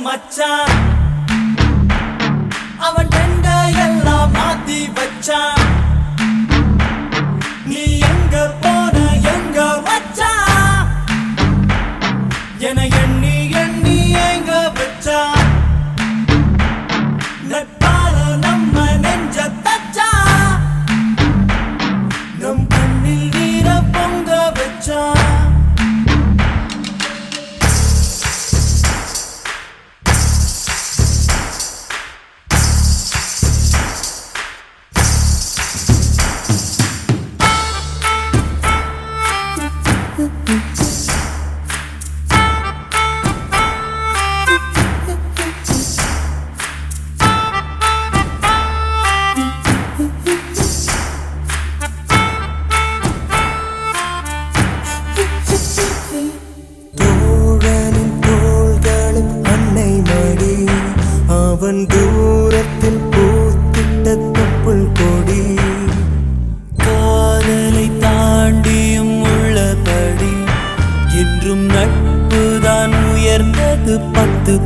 மச்சான் அவன் டெண்ட எல்லாம் மாத்தி வச்சான் நீ எங்க போன எங்க வச்சான் என எண்ணி எண்ணி எங்க வச்சான் நட்பால நம்ம நெஞ்ச தச்சான் நம் கண்ணில் நீர பொங்க வச்சான் அவன் தூரத்தில் பூத்திட்ட தொப்புள் கொடி காதலை தாண்டியும் உள்ளபடி என்றும் நட்புதான் உயர்ந்தது 10